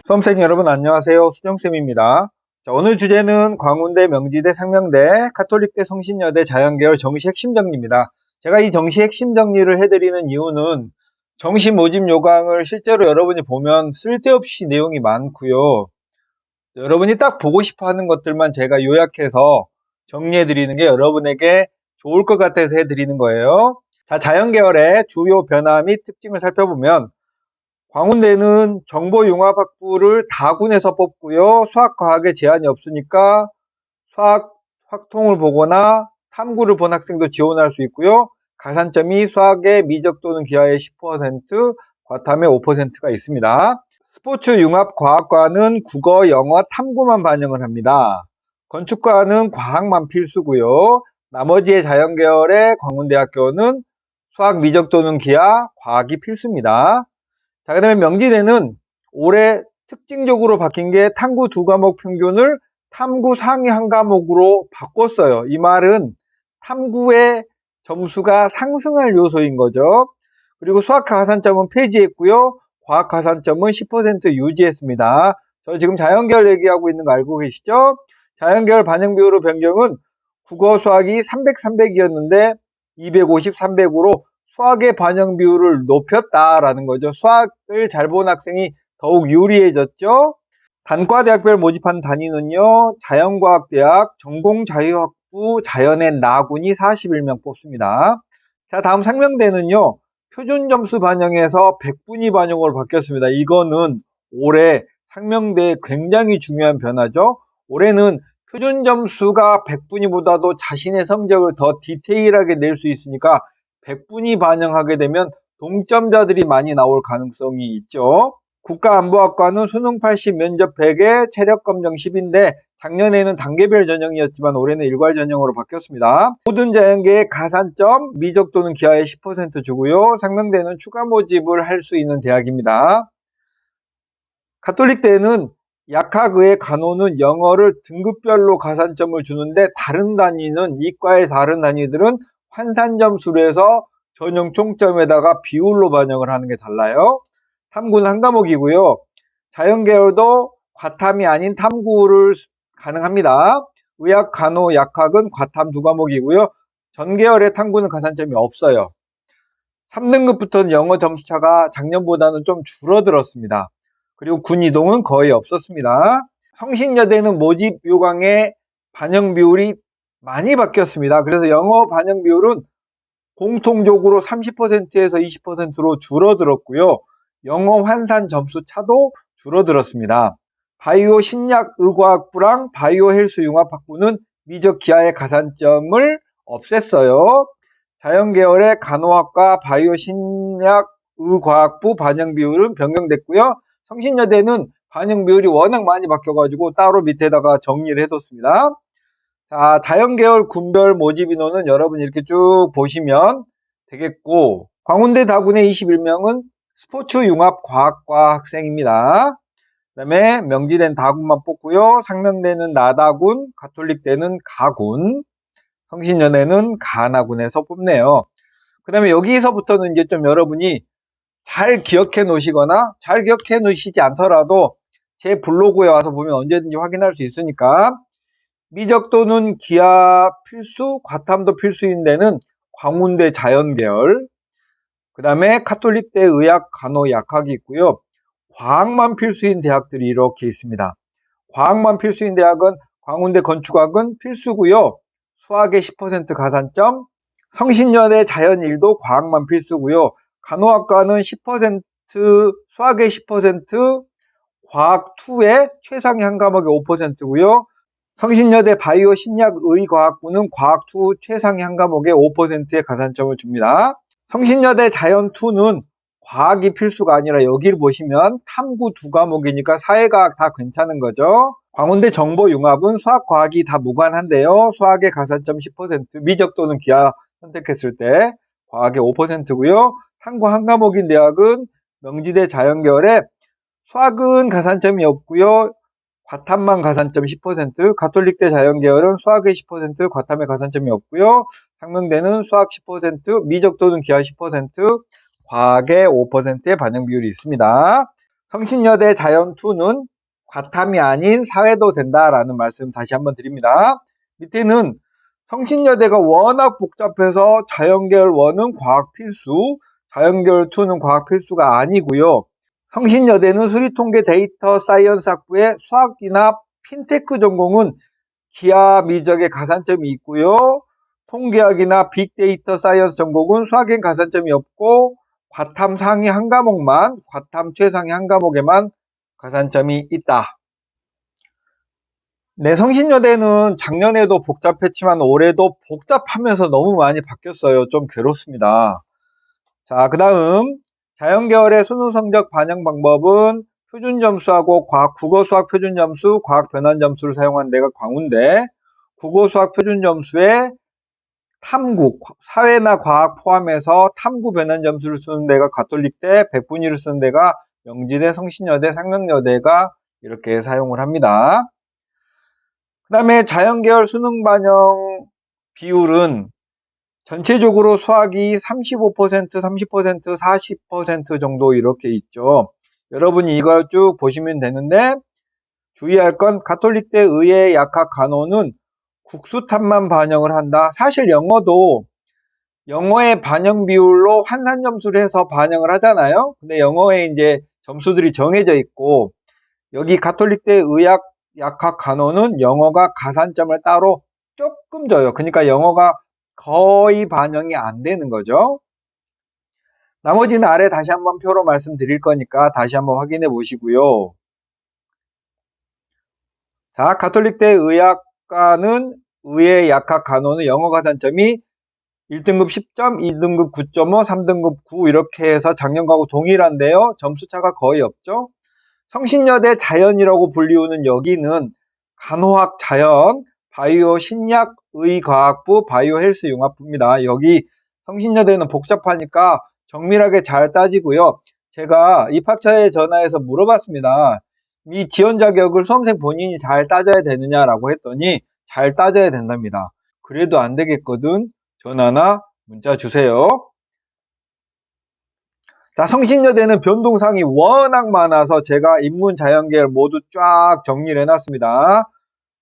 수험생 여러분 안녕하세요. 수정쌤입니다. 자, 오늘 주제는 광운대, 명지대, 상명대, 가톨릭대, 성신여대, 자연계열 정시 핵심 정리입니다. 제가 이 정시 핵심 정리를 해드리는 이유는 정시 모집 요강을 실제로 여러분이 보면 쓸데없이 내용이 많고요. 여러분이 딱 보고 싶어 하는 것들만 제가 요약해서 정리해드리는 게 여러분에게 좋을 것 같아서 해드리는 거예요. 자, 자연계열의 주요 변화 및 특징을 살펴보면 광운대는 정보융합학부를 다군에서 뽑고요. 수학과학에 제한이 없으니까 수학 확통을 보거나 탐구를 본 학생도 지원할 수 있고요. 가산점이 수학의 미적 또는 기하의 10%, 과탐의 5%가 있습니다. 스포츠융합과학과는 국어, 영어, 탐구만 반영을 합니다. 건축과는 과학만 필수고요. 나머지의 자연계열의 광운대학교는 수학, 미적 또는 기하, 과학이 필수입니다. 자, 그 다음에 명지대는 올해 특징적으로 바뀐 게 탐구 2과목 평균을 탐구 상위 1과목으로 바꿨어요. 이 말은 탐구의 점수가 상승할 요소인 거죠. 그리고 수학 가산점은 폐지했고요. 과학 가산점은 10% 유지했습니다. 저 지금 자연계열 얘기하고 있는 거 알고 계시죠? 자연계열 반영 비율의 변경은 국어 수학이 300, 300이었는데 250, 300으로 수학의 반영 비율을 높였다라는 거죠. 수학을 잘 본 학생이 더욱 유리해졌죠. 단과대학별 모집한 단위는요. 자연과학대학, 전공자유학부, 자연의 나군이 41명 뽑습니다. 자, 다음 상명대는요. 표준점수 반영에서 100분위 반영으로 바뀌었습니다. 이거는 올해 상명대의 굉장히 중요한 변화죠. 올해는 표준점수가 100분위보다도 자신의 성적을 더 디테일하게 낼 수 있으니까 100분위 반영하게 되면 동점자들이 많이 나올 가능성이 있죠. 국가안보학과는 수능 80, 면접 100에 체력검정 10인데 작년에는 단계별 전형이었지만 올해는 일괄 전형으로 바뀌었습니다. 모든 자연계의 가산점, 미적 또는 기하의 10% 주고요. 상명대는 추가 모집을 할 수 있는 대학입니다. 가톨릭대는 약학의 간호는 영어를 등급별로 가산점을 주는데 다른 단위는 이과의 다른 단위들은 환산점수로 해서 전형 총점에다가 비율로 반영을 하는 게 달라요. 탐구는 한 과목이고요. 자연계열도 과탐이 아닌 탐구를 가능합니다. 의학, 간호, 약학은 과탐 2과목이고요. 전계열의 탐구는 가산점이 없어요. 3등급부터는 영어 점수차가 작년보다는 좀 줄어들었습니다. 그리고 군 이동은 거의 없었습니다. 성신여대는 모집 요강의 반영 비율이 많이 바뀌었습니다. 그래서 영어 반영 비율은 공통적으로 30%에서 20%로 줄어들었고요. 영어 환산 점수 차도 줄어들었습니다. 바이오 신약 의과학부랑 바이오 헬스 융합학부는 미적 기하의 가산점을 없앴어요. 자연계열의 간호학과 바이오 신약 의과학부 반영 비율은 변경됐고요. 성신여대는 반영 비율이 워낙 많이 바뀌어가지고 따로 밑에다가 정리를 해뒀습니다. 자, 자연계열 군별 모집 인원은 여러분 이렇게 쭉 보시면 되겠고, 광운대 다군의 21명은 스포츠융합과학과 학생입니다. 그 다음에 명지대는 다군만 뽑고요. 상명대는 나다군, 가톨릭대는 가군, 성신여대는 가나군에서 뽑네요. 그 다음에 여기서부터는 이제 좀 여러분이 잘 기억해 놓으시거나 잘 기억해 놓으시지 않더라도 제 블로그에 와서 보면 언제든지 확인할 수 있으니까 미적 또는 기하 필수, 과탐도 필수인 데는 광운대 자연계열, 그 다음에 가톨릭대 의학, 간호, 약학이 있고요. 과학만 필수인 대학들이 이렇게 있습니다. 과학만 필수인 대학은 광운대 건축학은 필수고요. 수학의 10% 가산점, 성신여대 자연일도 과학만 필수고요. 간호학과는 10%, 수학의 10%, 과학 2에 최상위 한 과목의 5%고요. 성신여대 바이오 신약의과학부는 과학 2 최상위 한 과목에 5%의 가산점을 줍니다. 성신여대 자연2는 과학이 필수가 아니라 여기를 보시면 탐구 2과목이니까 사회과학 다 괜찮은 거죠. 광운대 정보융합은 수학, 과학이 다 무관한데요. 수학의 가산점 10%, 미적 또는 기하 선택했을 때 과학의 5%고요. 탐구 한 과목인 대학은 명지대 자연계열에 수학은 가산점이 없고요. 과탐만 가산점 10%, 가톨릭대 자연계열은 수학의 10%, 과탐의 가산점이 없고요. 상명대는 수학 10%, 미적 또는 기하 10%, 과학의 5%의 반영 비율이 있습니다. 성신여대 자연2는 과탐이 아닌 사회도 된다라는 말씀 다시 한번 드립니다. 밑에는 성신여대가 워낙 복잡해서 자연계열 1은 과학 필수, 자연계열 2는 과학 필수가 아니고요. 성신여대는 수리통계 데이터 사이언스 학부의 수학이나 핀테크 전공은 기하 미적의 가산점이 있고요. 통계학이나 빅데이터 사이언스 전공은 수학엔 가산점이 없고 과탐 상위 한 과목만, 과탐 최상위 한 과목에만 가산점이 있다. 네, 성신여대는 작년에도 복잡했지만 올해도 복잡하면서 너무 많이 바뀌었어요. 좀 괴롭습니다. 자, 그 다음 자연계열의 수능 성적 반영 방법은 표준점수하고 국어수학 표준점수, 과학 변환점수를 사용한 데가 광운대, 국어수학 표준점수에 탐구, 사회나 과학 포함해서 탐구 변환점수를 쓰는 데가 가톨릭대, 백분위를 쓰는 데가 명지대, 성신여대, 상명여대가 이렇게 사용을 합니다. 그 다음에 자연계열 수능 반영 비율은 전체적으로 수학이 35%, 30%, 40% 정도 이렇게 있죠. 여러분이 이걸 쭉 보시면 되는데 주의할 건 가톨릭대 의예 약학 간호는 국수탑만 반영을 한다. 사실 영어도 영어의 반영 비율로 환산 점수를 해서 반영을 하잖아요. 근데 영어에 이제 점수들이 정해져 있고 여기 가톨릭대 의학 약학 간호는 영어가 가산점을 따로 조금 줘요. 그러니까 영어가 거의 반영이 안 되는 거죠. 나머지는 아래 다시 한번 표로 말씀드릴 거니까 다시 한번 확인해 보시고요. 자, 가톨릭대 의학과는 의예 약학 간호는 영어 가산점이 1등급 10점, 2등급 9.5, 3등급 9 이렇게 해서 작년하고 동일한데요. 점수차가 거의 없죠. 성신여대 자연이라고 불리우는 여기는 간호학 자연, 바이오 신약 의과학부, 바이오 헬스 융합부입니다. 여기 성신여대는 복잡하니까 정밀하게 잘 따지고요. 제가 입학처에 전화해서 물어봤습니다. 이 지원 자격을 수험생 본인이 잘 따져야 되느냐라고 했더니 잘 따져야 된답니다. 그래도 안 되겠거든. 전화나 문자 주세요. 자, 성신여대는 변동사항이 워낙 많아서 제가 인문 자연계열 모두 쫙 정리를 해놨습니다.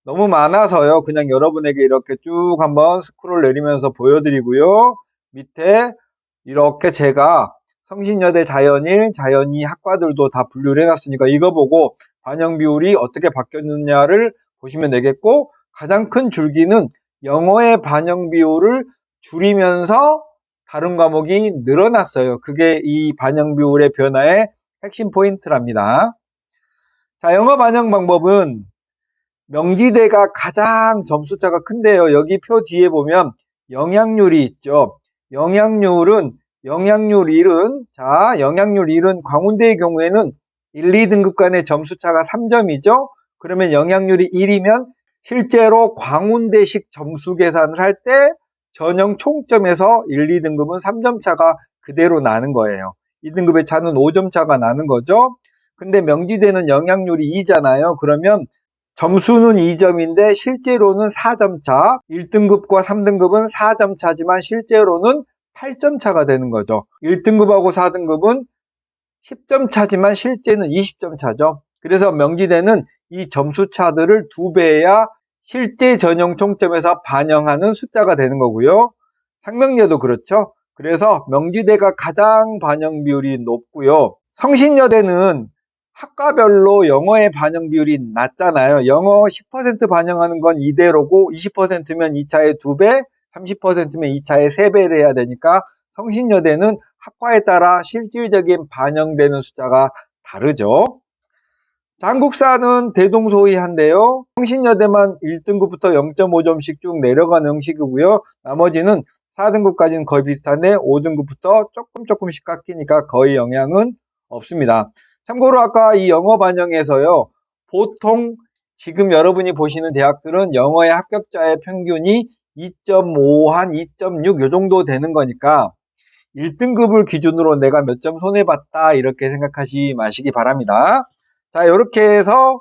너무 많아서요. 그냥 여러분에게 이렇게 쭉 한번 스크롤 내리면서 보여드리고요. 밑에 이렇게 제가 성신여대 자연1, 자연2 학과들도 다 분류를 해놨으니까 이거 보고 반영 비율이 어떻게 바뀌었느냐를 보시면 되겠고, 가장 큰 줄기는 영어의 반영 비율을 줄이면서 다른 과목이 늘어났어요. 그게 이 반영 비율의 변화의 핵심 포인트랍니다. 자, 영어 반영 방법은 명지대가 가장 점수차가 큰데요. 여기 표 뒤에 보면 영향률이 있죠. 영향률 1은, 자, 영향률 1은 광운대의 경우에는 1, 2등급 간의 점수차가 3점이죠. 그러면 영향률이 1이면 실제로 광운대식 점수 계산을 할 때 전형 총점에서 1, 2등급은 3점 차가 그대로 나는 거예요. 2등급의 차는 5점 차가 나는 거죠. 근데 명지대는 영향률이 2잖아요. 그러면 점수는 2점인데 실제로는 4점 차, 1등급과 3등급은 4점 차지만 실제로는 8점 차가 되는 거죠. 1등급하고 4등급은 10점 차지만 실제는 20점 차죠. 그래서 명지대는 이 점수 차들을 2배야 실제 전형 총점에서 반영하는 숫자가 되는 거고요. 상명여도 그렇죠. 그래서 명지대가 가장 반영 비율이 높고요. 성신여대는 학과별로 영어의 반영 비율이 낮잖아요. 영어 10% 반영하는 건 이대로고 20%면 2차에 2배, 30%면 2차에 3배를 해야 되니까 성신여대는 학과에 따라 실질적인 반영되는 숫자가 다르죠. 자, 한국사는 대동소이한데요. 성신여대만 1등급부터 0.5점씩 쭉 내려가는 형식이고요. 나머지는 4등급까지는 거의 비슷한데 5등급부터 조금씩 깎이니까 거의 영향은 없습니다. 참고로 아까 이 영어 반영에서요. 보통 지금 여러분이 보시는 대학들은 영어의 합격자의 평균이 2.5, 한 2.6 요 정도 되는 거니까 1등급을 기준으로 내가 몇 점 손해봤다 이렇게 생각하시 마시기 바랍니다. 자, 이렇게 해서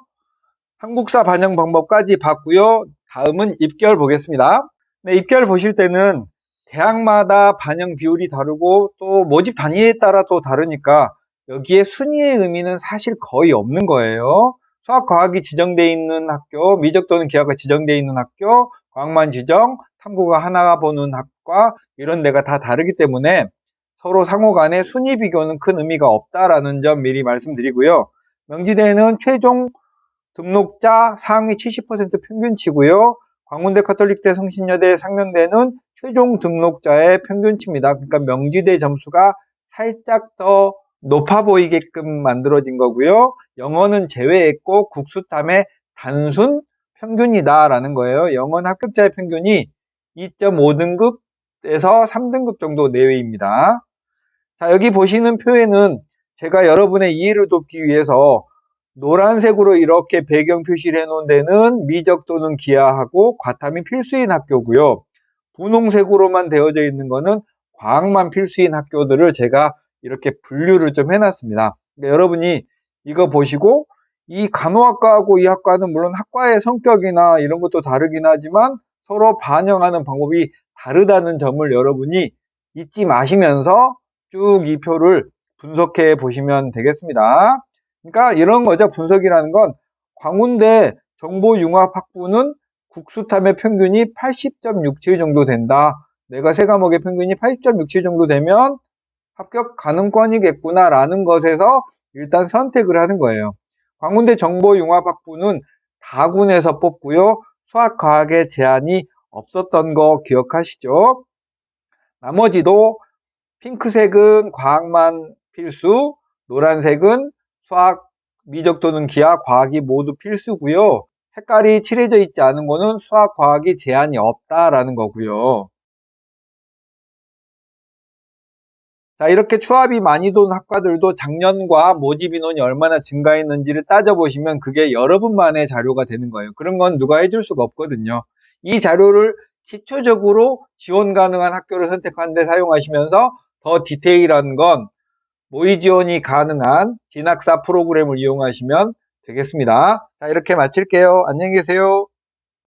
한국사 반영 방법까지 봤고요. 다음은 입결 보겠습니다. 네, 입결 보실 때는 대학마다 반영 비율이 다르고 또 모집 단위에 따라 또 다르니까 여기에 순위의 의미는 사실 거의 없는 거예요. 수학, 과학이 지정되어 있는 학교, 미적 또는 기하가 지정되어 있는 학교, 과학만 지정, 탐구가 하나가 보는 학과 이런 데가 다 다르기 때문에 서로 상호 간의 순위 비교는 큰 의미가 없다라는 점 미리 말씀드리고요. 명지대는 최종 등록자 상위 70% 평균치고요. 광운대, 카톨릭대, 성신여대, 상명대는 최종 등록자의 평균치입니다. 그러니까 명지대 점수가 살짝 더 높아 보이게끔 만들어진 거고요. 영어는 제외했고 국수탐의 단순 평균이다라는 거예요. 영어는 합격자의 평균이 2.5등급에서 3등급 정도 내외입니다. 자, 여기 보시는 표에는 제가 여러분의 이해를 돕기 위해서 노란색으로 이렇게 배경 표시를 해놓은 데는 미적 또는 기하하고 과탐이 필수인 학교고요. 분홍색으로만 되어져 있는 거는 과학만 필수인 학교들을 제가 이렇게 분류를 좀 해놨습니다. 그러니까 여러분이 이거 보시고 이 간호학과하고 이 학과는 물론 학과의 성격이나 이런 것도 다르긴 하지만 서로 반영하는 방법이 다르다는 점을 여러분이 잊지 마시면서 쭉 이 표를 분석해 보시면 되겠습니다. 그러니까 이런 거죠. 분석이라는 건 광운대 정보융합학부는 국수탐의 평균이 80.67 정도 된다. 내가 세 과목의 평균이 80.67 정도 되면 합격 가능권이겠구나 라는 것에서 일단 선택을 하는 거예요. 광운대 정보융합학부는 다군에서 뽑고요. 수학과학에 제한이 없었던 거 기억하시죠? 나머지도 핑크색은 과학만 필수, 노란색은 수학, 미적 또는 기하, 과학이 모두 필수고요. 색깔이 칠해져 있지 않은 거는 수학, 과학이 제한이 없다라는 거고요. 자, 이렇게 추합이 많이 돈 학과들도 작년과 모집 인원이 얼마나 증가했는지를 따져보시면 그게 여러분만의 자료가 되는 거예요. 그런 건 누가 해줄 수가 없거든요. 이 자료를 기초적으로 지원 가능한 학교를 선택하는 데 사용하시면서 더 디테일한 건 모의 지원이 가능한 진학사 프로그램을 이용하시면 되겠습니다. 자, 이렇게 마칠게요. 안녕히 계세요.